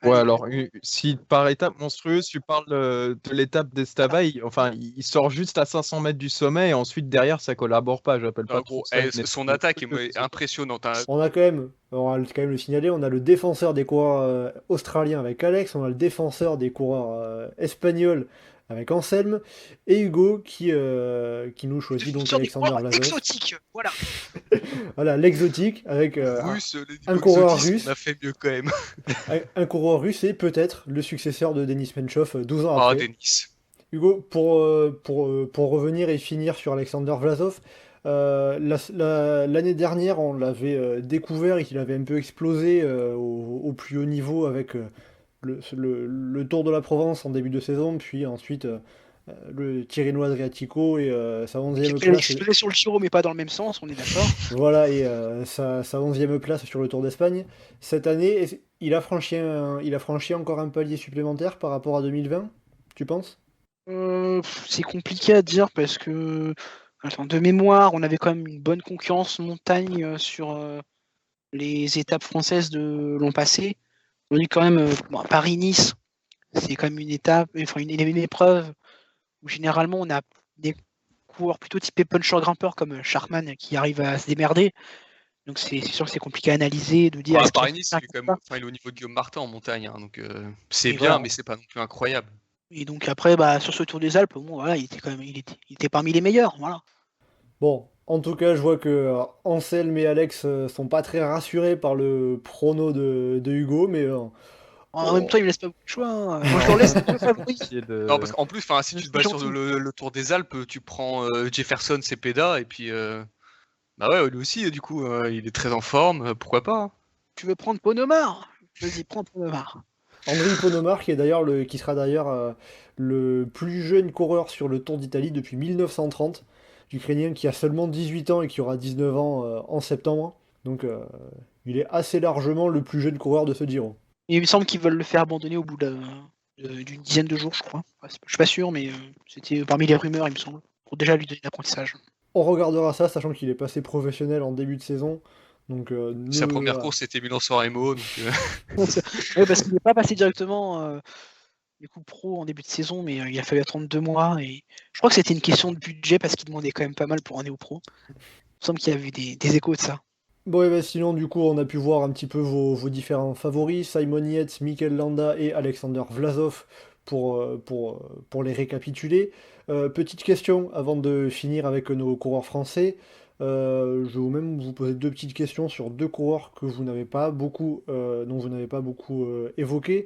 Ouais, alors, si par étape monstrueuse, tu parles de l'étape d'Estava, il sort juste à 500 mètres du sommet et ensuite derrière, ça collabore pas. J'appelle pas trop ça. Son attaque est impressionnante. Hein. On va quand même le signaler, on a le défenseur des coureurs australiens avec Alex, on a le défenseur des coureurs espagnols avec Anselme, et Hugo qui nous choisit donc Sur des Alexander coureurs Vlasov. exotiques, voilà. Voilà, l'exotique avec Russe, les un niveaux coureur exotisme, russe. on a fait mieux quand même. un coureur russe et peut-être le successeur de Denis Menchov 12 ans Ah, après. Denis. Hugo, pour revenir et finir sur Alexander Vlasov, l'année dernière, on l'avait découvert et qu'il avait un peu explosé au plus haut niveau avec le Tour de la Provence en début de saison, puis ensuite le Tirreno Adriatico et sa 11e Qui a place. explosé sur le Giro, mais pas dans le même sens, on est d'accord. Voilà, et sa 11e place sur le Tour d'Espagne. Cette année, il a franchi encore un palier supplémentaire par rapport à 2020, tu penses? C'est compliqué à dire parce que, attends, de mémoire, on avait quand même une bonne concurrence montagne sur les étapes françaises de l'an passé. On dit quand même Paris-Nice, c'est quand même une étape, enfin une épreuve où généralement on a des coureurs plutôt typés puncher grimpeurs comme Sharman qui arrivent à se démerder. Donc c'est sûr que c'est compliqué à analyser, de dire. Ah, est-ce qu'il Paris-Nice, y a il est quand même... enfin, il est au niveau de Guillaume Martin en montagne, hein, donc c'est Et bien, voilà. mais c'est pas non plus incroyable. Et donc après, sur ce Tour des Alpes, bon, voilà, il était parmi les meilleurs, voilà. Bon, en tout cas, je vois que Anselme et Alex sont pas très rassurés par le prono de Hugo, mais En même temps, il me laisse pas beaucoup de choix. Hein. Moi, je leur laisse deux favoris. Non, parce qu'en plus, si tu te bases sur le Tour des Alpes, tu prends Jefferson, Cepeda, et puis... Bah ouais, lui aussi, du coup, il est très en forme, pourquoi pas, hein. Tu veux prendre Ponomar? Vas-y, prends Ponomar. André Ponomar, qui sera d'ailleurs le plus jeune coureur sur le Tour d'Italie depuis 1930, l'Ukrainien qui a seulement 18 ans et qui aura 19 ans en septembre. Donc il est assez largement le plus jeune coureur de ce Giro. Et il me semble qu'ils veulent le faire abandonner au bout d'une dizaine de jours, je crois. Je suis pas sûr, mais c'était parmi les rumeurs, il me semble, pour déjà lui donner l'apprentissage. On regardera ça, sachant qu'il est passé professionnel en début de saison. Donc, Sa première course, c'était Milan-San Remo. Donc, ouais, parce qu'il n'est pas passé directement du coup pro en début de saison, mais il a fallu attendre 2 mois. Et je crois que c'était une question de budget parce qu'il demandait quand même pas mal pour un néo-pro. Il me semble qu'il y a eu des échos de ça. Bon, et ben sinon, du coup, on a pu voir un petit peu vos différents favoris, Simon Yates, Mikel Landa et Alexander Vlasov, pour les récapituler. Petite question avant de finir avec nos coureurs français. Je vais même vous poser 2 petites questions sur 2 coureurs que vous n'avez pas beaucoup, dont vous n'avez pas beaucoup évoqué.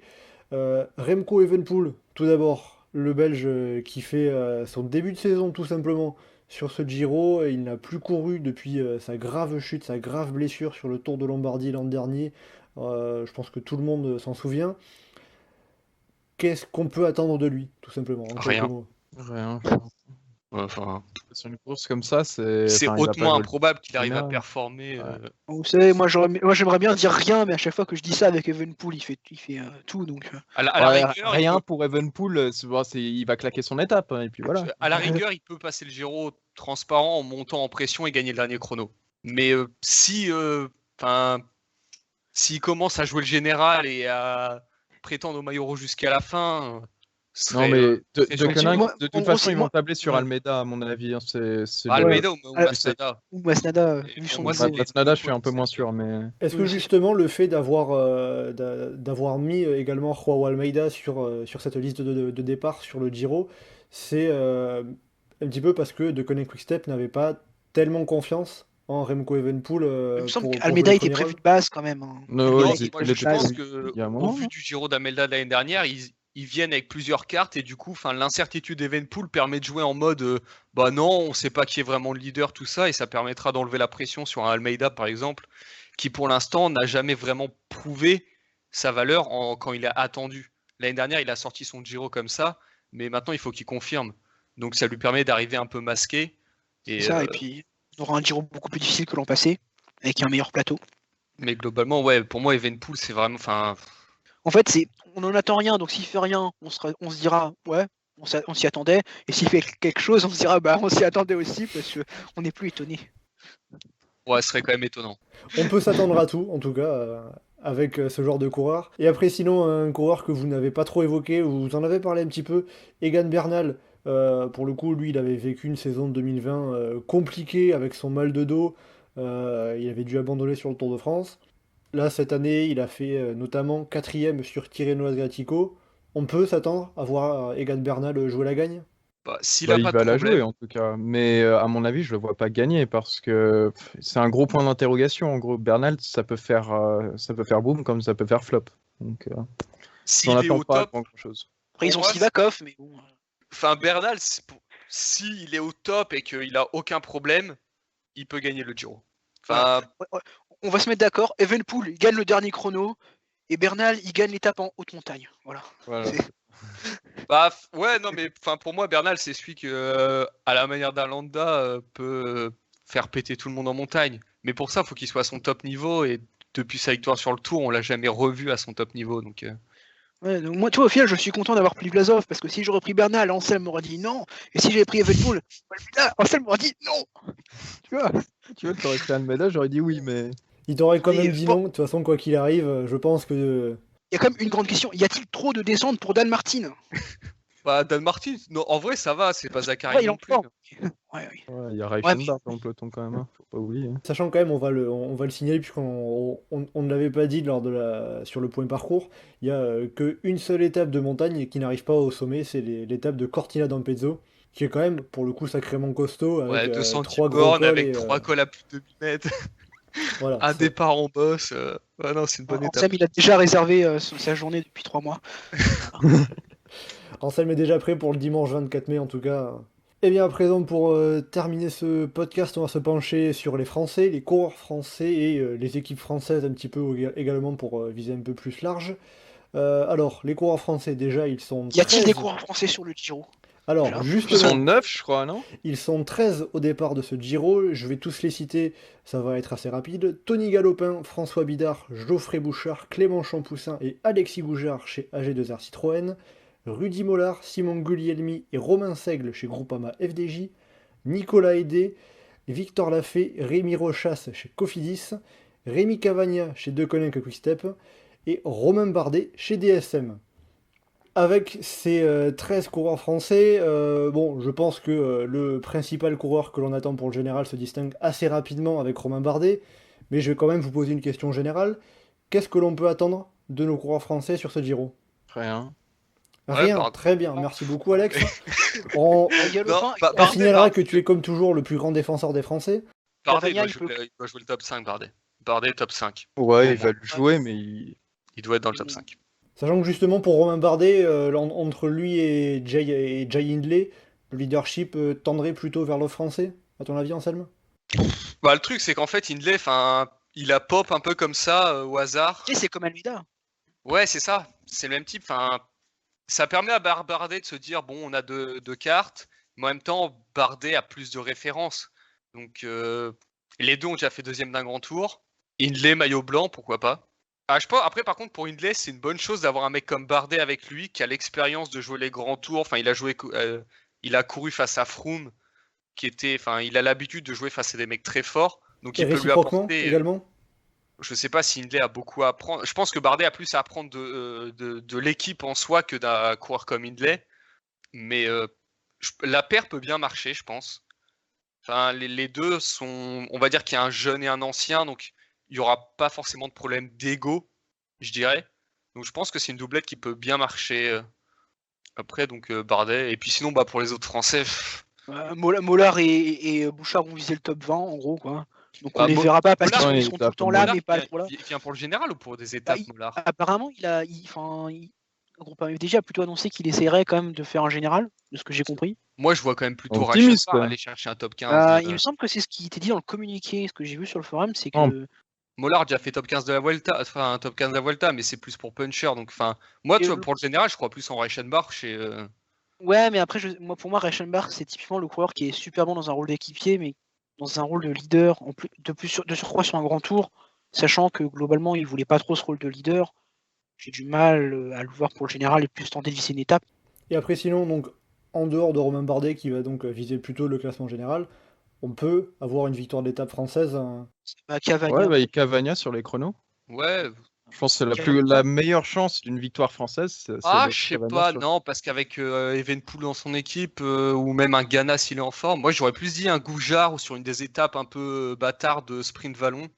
Remco Evenepoel, tout d'abord, le Belge qui fait son début de saison tout simplement sur ce Giro. Il n'a plus couru depuis sa grave chute, sa grave blessure sur le Tour de Lombardie l'an dernier. Je pense que tout le monde s'en souvient. Qu'est-ce qu'on peut attendre de lui, tout simplement, en Rien. quelques mots? Rien. Enfin, Sur une course comme ça, c'est c'est enfin, il va pas hautement jouer le improbable qu'il arrive à final. performer. Vous savez, moi j'aimerais bien dire rien, mais à chaque fois que je dis ça avec Evenepoel, il fait tout. Donc, À la Ouais, rigueur, rien pour Evenepoel, il va claquer son étape, hein, et puis voilà. à la rigueur, il peut passer le Giro transparent en montant en pression et gagner le dernier chrono. Mais s'il commence à jouer le général et à prétendre au maillot rouge jusqu'à la fin, ce Non, serait, mais de très gentil. Koenig, Moi, de toute on façon, sait- ils moi- vont tabler sur ouais. Almeida, à mon avis. Hein, c'est Almeida ou Ah, Masnada. ou Masnada, Et vu pour son moi, niveau. c'est- Masnada, je suis un peu moins sûr, mais Est-ce que Oui. justement le fait d'avoir mis également Joao Almeida sur cette liste de départ sur le Giro, c'est un petit peu parce que De Koning Quick-Step n'avait pas tellement confiance en Remco Evenepoel Il me semble pour qu'Almeida jouer le était premier prévu rôle. de base quand même. Hein. non, Non, il moi, était je pense prévu que il y a un au moment. vu du Giro d'Amelda de l'année dernière, ils viennent avec plusieurs cartes et du coup, l'incertitude d'Evenepoel permet de jouer en mode bah non, on sait pas qui est vraiment le leader, tout ça, et ça permettra d'enlever la pression sur un Almeida par exemple, qui pour l'instant n'a jamais vraiment prouvé sa valeur quand il est attendu. L'année dernière, il a sorti son Giro comme ça, mais maintenant il faut qu'il confirme. Donc ça lui permet d'arriver un peu masqué. Et, Et puis on aura un Giro beaucoup plus difficile que l'an passé, avec un meilleur plateau. mais globalement, ouais, pour moi, Evenepoel, c'est vraiment. En fait, on n'en attend rien, donc s'il fait rien, on se dira, ouais, on s'y attendait. Et s'il fait quelque chose, on se dira, bah, on s'y attendait aussi, parce qu'on n'est plus étonné. Ouais, ce serait quand même étonnant. On peut s'attendre à tout, en tout cas, avec ce genre de coureur. Et après, sinon, un coureur que vous n'avez pas trop évoqué, vous en avez parlé un petit peu, Egan Bernal. Pour le coup, lui, il avait vécu une saison de 2020 compliquée avec son mal de dos. Il avait dû abandonner sur le Tour de France. Là, cette année, il a fait notamment 4e sur Tirreno Adriatico. On peut s'attendre à voir Egan Bernal jouer la gagne? Bah, s'il Bah, a il pas va de la problème, jouer en tout cas, mais à mon avis, je le vois pas gagner parce que c'est un gros point d'interrogation. En gros, Bernal, ça peut faire boom comme ça peut faire flop. Donc, j'en s'il est attends au pas top, grand chose. Après, ils Pour ont moi, Sivakov, mais bon. enfin Bernal, s'il est au top et qu'il a aucun problème, il peut gagner le Giro. Enfin, Ouais, on va se mettre d'accord. Evenepoel, il gagne le dernier chrono. Et Bernal, il gagne l'étape en haute montagne. Voilà. Voilà. bah ouais, non mais enfin pour moi Bernal c'est celui que à la manière d'un Landa peut faire péter tout le monde en montagne. Mais pour ça, faut qu'il soit à son top niveau et depuis sa victoire sur le Tour, on l'a jamais revu à son top niveau. Donc Ouais, donc moi, tu vois, au final, je suis content d'avoir pris Vlasov parce que si j'aurais pris Bernal, Anselme m'aurait dit non. Et si j'avais pris Evenepoel, Anselme m'aurait dit non. Tu vois? Tu vois, t'aurais fait Almeida, j'aurais dit oui, mais Il t'aurait quand Et même dit bon. non, de toute façon, quoi qu'il arrive, je pense que... Il y a quand même une grande question. Y a-t-il trop de descentes pour Dan Martin? bah Dan Martin, non, en vrai ça va, c'est pas Zachary Ouais, il non en plus. prend. Ouais. il y a mais- Reichenbach dans le peloton quand même, hein, faut pas oublier. Sachant quand même, on va le signaler, puisqu'on ne l'avait pas dit sur le point parcours, il y a qu'une seule étape de montagne qui n'arrive pas au sommet, c'est l'étape de Cortina d'Ampezzo, qui est quand même, pour le coup, sacrément costaud, Ouais, avec 210 3 gros bornes cols avec et, 3 cols à plus de 2000 mètres, voilà, un départ en boss. Ouais, non, c'est une bonne étape. Anselme, il a déjà réservé sa journée depuis 3 mois. Anselme est déjà prêt pour le dimanche 24 mai en tout cas. Et bien à présent, pour terminer ce podcast, on va se pencher sur les Français, les coureurs français et les équipes françaises un petit peu également pour viser un peu plus large. Alors, les coureurs français, déjà, ils sont Y a-t-il 13. des coureurs français sur le Giro? Alors, Déjà. Ils justement, sont 9, je crois, non? ils sont 13 au départ de ce Giro, je vais tous les citer, ça va être assez rapide. Tony Galopin, François Bidard, Geoffrey Bouchard, Clément Champoussin et Alexis Goujard chez AG2R Citroën, Rudy Mollard, Simon Guglielmi et Romain Seigle chez Groupama FDJ, Nicolas Hédé, Victor Lafay, Rémi Rochas chez Cofidis, Rémi Cavagna chez Deceuninck Quick-Step et Romain Bardet chez DSM. Avec ces 13 coureurs français, bon, je pense que le principal coureur que l'on attend pour le général se distingue assez rapidement avec Romain Bardet, mais je vais quand même vous poser une question générale. Qu'est-ce que l'on peut attendre de nos coureurs français sur ce Giro? Rien. Rien, pardon. très bien, merci beaucoup Alex. On, Galopin, Non, bah, on Bardet, signalera Bardet, que tu es comme toujours le plus grand défenseur des Français. Bardet, Cavagna, il doit jouer le top 5, Bardet. Bardet, top 5. Ouais, il va le jouer, mais Il doit être dans le top 5. Sachant que justement pour Romain Bardet, entre lui et Jay Hindley, le leadership tendrait plutôt vers le français, à ton avis Anselme? Bah, le truc, c'est qu'en fait, Hindley, il a pop un peu comme ça, au hasard. tu sais, c'est comme Almeida. Ouais, c'est ça. C'est le même type. Ça permet à Bardet de se dire, bon, on a deux cartes, mais en même temps, Bardet a plus de références. Donc, les deux ont déjà fait deuxième d'un grand tour. Hindley, maillot blanc, pourquoi pas. Je pense, après, par contre, pour Hindley, c'est une bonne chose d'avoir un mec comme Bardet avec lui, qui a l'expérience de jouer les grands tours. Enfin, il a couru face à Froome, il a l'habitude de jouer face à des mecs très forts. Donc, Et il peut lui réciproquement apporter. également? Je sais pas si Hindley a beaucoup à apprendre. Je pense que Bardet a plus à apprendre de l'équipe en soi que d'un coureur comme Hindley. Mais la paire peut bien marcher, je pense. Enfin, les deux sont. On va dire qu'il y a un jeune et un ancien, donc il n'y aura pas forcément de problème d'ego, je dirais. Donc je pense que c'est une doublette qui peut bien marcher. Après, donc Bardet. Et puis sinon, bah, pour les autres Français. Mollard et Bouchard vont viser le top 20, en gros, quoi. Donc on Bah, les verra pas parce Mollard, qu'ils il seront est tout le là, temps là, Mollard, mais pas trop là. il vient pour le général ou pour des étapes, Mollard? Apparemment, le groupe FDJ a plutôt annoncé qu'il essaierait quand même de faire un général, de ce que j'ai compris. Moi, je vois quand même plutôt Optimiste, Reichenbach quoi. aller chercher un top 15. Il me semble que c'est ce qui était dit dans le communiqué, ce que j'ai vu sur le forum, c'est que Oh. Mollard a déjà fait top 15 de la Vuelta, enfin un top 15 de la Vuelta, mais c'est plus pour puncher. Donc, moi, Et tu vois, pour le général, je crois plus en Reichenbach. ouais, mais après, pour moi, Reichenbach, c'est typiquement le coureur qui est super bon dans un rôle d'équipier, mais dans un rôle de leader, de surcroît sur un grand tour, sachant que globalement, il voulait pas trop ce rôle de leader. J'ai du mal à le voir pour le général et plus tenter de viser une étape. Et après sinon, donc, en dehors de Romain Bardet qui va donc viser plutôt le classement général, on peut avoir une victoire d'étape française. Cavagna. ouais, bah, il Cavagna sur les chronos. Ouais. Je pense que c'est la meilleure chance d'une victoire française. c'est d'être Je sais Cavagna pas, sur- non, parce qu'avec Evenepoel dans son équipe, ou même un Ghana s'il est en forme, moi j'aurais plus dit un Goujard ou sur une des étapes un peu bâtardes de sprint vallon.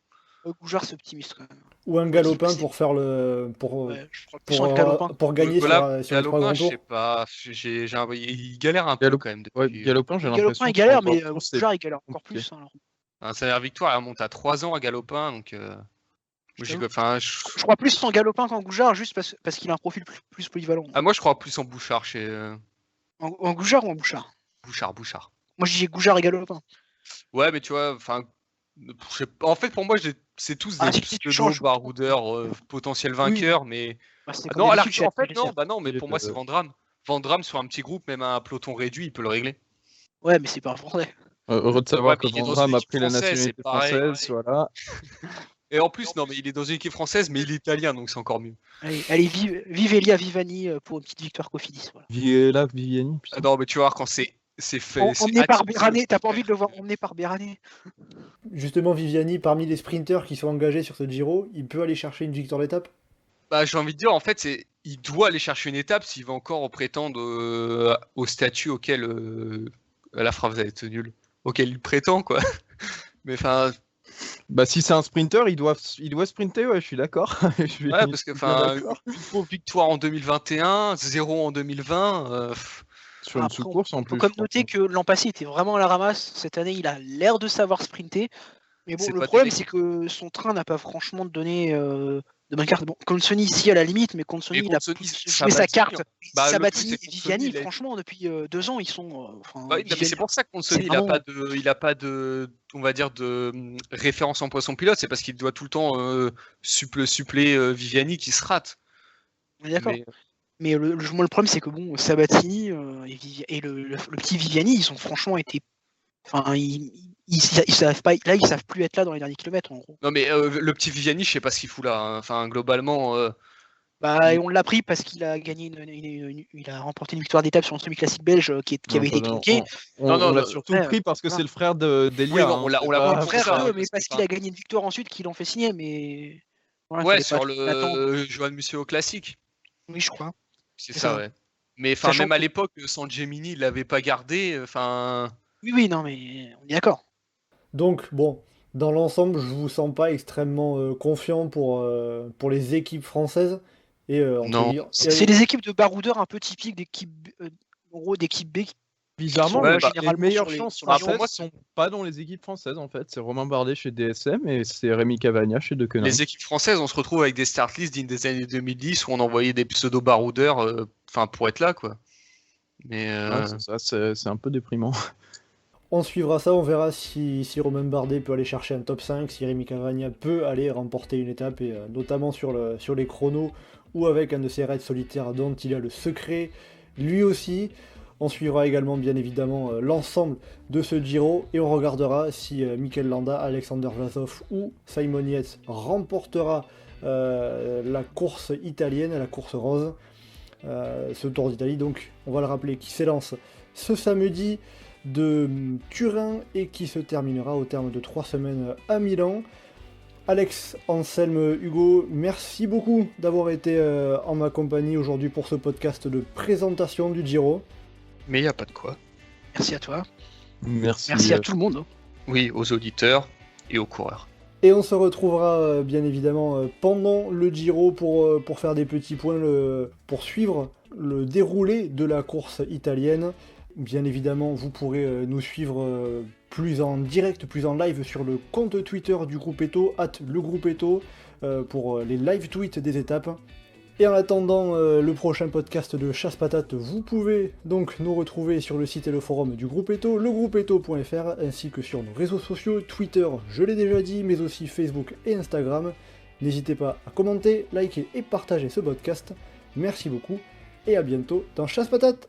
Goujard, c'est optimiste quand même. Ou un galopin pour faire le. Ouais, je crois plus en galopin. Pour gagner Voilà, sur les 3 grands Galopin, je sais tours. pas. Il galère un peu quand même. Ouais, Depuis... Galopin, j'ai l'impression. Galopin, il galère, que mais parcours, c'est Goujard, il galère encore compliqué. plus. Alors. Sa dernière victoire, elle remonte à 3 ans à Galopin, donc. Enfin, Je crois plus en Galopin qu'en Goujard, juste parce qu'il a un profil plus polyvalent. Ah, moi, je crois plus en Bouchard chez. En Goujard ou en Bouchard? Bouchard. Moi, je dis Goujard et Galopin. Ouais, mais tu vois, enfin. En fait, pour moi, c'est tous des si tu pseudo changes, baroudeurs potentiels vainqueurs, mais. Bah, c'est Ah, comme non, d'habitude chez en fait, Adversaire. non, bah non, mais pour moi, c'est Vandram. Vandram, sur un petit groupe, même un peloton réduit, il peut le régler. Ouais, mais c'est pas un français. Heureux de savoir Ouais, que mais il est dans Vandram une a équipe pris la française, nationalité c'est pareil, française, voilà. Et en plus, non, mais il est dans une équipe française, mais il est italien, donc c'est encore mieux. Allez, vive Elia Vivani pour une petite victoire Cofidis. Voilà. Viella, Viviani, putain. Ah non, mais tu vas voir quand c'est fait. Emmené par Berané, t'as pas envie de le voir emmené par Berané? Justement, Viviani, parmi les sprinters qui sont engagés sur ce Giro, il peut aller chercher une victoire d'étape. Bah, j'ai envie de dire, en fait, il doit aller chercher une étape s'il va encore prétendre au statut auquel. La phrase va être nulle. Auquel il prétend, quoi. Mais enfin. Bah, si c'est un sprinter, il doit sprinter, ouais, je suis d'accord. Ouais, parce que, enfin, une fausse victoire en 2021, 0 en 2020. Sur une sous-course en Il plus. faut comme noter que l'an passé, il était vraiment à la ramasse. Cette année, il a l'air de savoir sprinter. Mais bon, C'est le pas problème, terrible. c'est que son train n'a pas franchement donné de main carte. Bon, Consoni, ici, à la limite, mais Consoni, Et il a Consoni, plus joué sa carte. Bah, le Sabatini truc, c'est et que Viviani, Consoni, franchement, depuis 2 ans, ils sont. Bah oui, non, mais c'est pour ça que Consoni, c'est vraiment- il a pas de, on va dire, de référence en poisson pilote. C'est parce qu'il doit tout le temps suppléer Viviani qui se rate. On est d'accord. Mais- Mais moi, le problème, c'est que bon, Sabatini et le petit Viviani, ils ont franchement été. Enfin, ils savent pas. Là, ils savent plus être là dans les derniers kilomètres, en gros. Non, mais le petit Viviani, je sais pas ce qu'il fout là. Hein. Enfin, globalement. Bah, et on l'a pris parce qu'il a gagné il a remporté une victoire d'étape sur un semi-classique belge qui avait été tronqué. On Non, l'a le- surtout ouais, pris parce que voilà. c'est le frère d'Elia. Oui, bon, on l'a c'est pas pas- pris pour Frère ça, d'eux, parce mais que parce c'est qu'il a gagné une victoire ensuite qu'ils l'ont fait signer, mais. Voilà, Ouais, fallait sur pas attendre. le Johan Museau classique. Oui, je crois. C'est C'est ça, ça. ouais. Mais enfin, Sachant même à que- l'époque, San Gemini, il l'avait pas gardé. Enfin. Oui, non, mais on est d'accord. Donc, bon, dans l'ensemble, je vous sens pas extrêmement confiant pour les équipes françaises. Et, entre Non. guillemets- C'est des équipes de baroudeurs un peu typiques d'équipes en gros, d'équipes B. Bizarrement, Ouais, les généralement meilleures sur les- chances sur les françaises Pour moi, sont pas dans les équipes françaises en fait. C'est Romain Bardet chez DSM et c'est Rémi Cavagna chez Deceuninck. Les équipes françaises, on se retrouve avec des start lists dignes des années 2010 où on envoyait des pseudo-baroudeurs pour être là, quoi. Mais. Ouais, c'est ça, c'est un peu déprimant. On suivra ça, on verra si Romain Bardet peut aller chercher un top 5, si Rémi Cavagna peut aller remporter une étape, et notamment sur les chronos, ou avec un de ses raids solitaires dont il a le secret, lui aussi. On suivra également bien évidemment l'ensemble de ce Giro, et on regardera si Mikel Landa, Alexander Vlasov ou Simon Yates remportera la course italienne, la course rose, ce Tour d'Italie, donc on va le rappeler, qui s'élance ce samedi de Turin et qui se terminera au terme de 3 semaines à Milan. Alex, Anselme, Hugo, merci beaucoup d'avoir été en ma compagnie aujourd'hui pour ce podcast de présentation du Giro. Mais il n'y a pas de quoi. Merci à toi. Merci. Merci à tout le monde. hein. Oui, aux auditeurs et aux coureurs. Et on se retrouvera bien évidemment pendant le Giro pour faire des petits points, pour suivre le déroulé de la course italienne. Bien évidemment, vous pourrez nous suivre plus en direct, plus en live sur le compte Twitter du groupe Eto, @legroupeeto, pour les live tweets des étapes. Et en attendant le prochain podcast de Chasse Patate, vous pouvez donc nous retrouver sur le site et le forum du groupe Eto, legroupeeto.fr, ainsi que sur nos réseaux sociaux, Twitter, je l'ai déjà dit, mais aussi Facebook et Instagram. N'hésitez pas à commenter, liker et partager ce podcast. Merci beaucoup, et à bientôt dans Chasse Patate.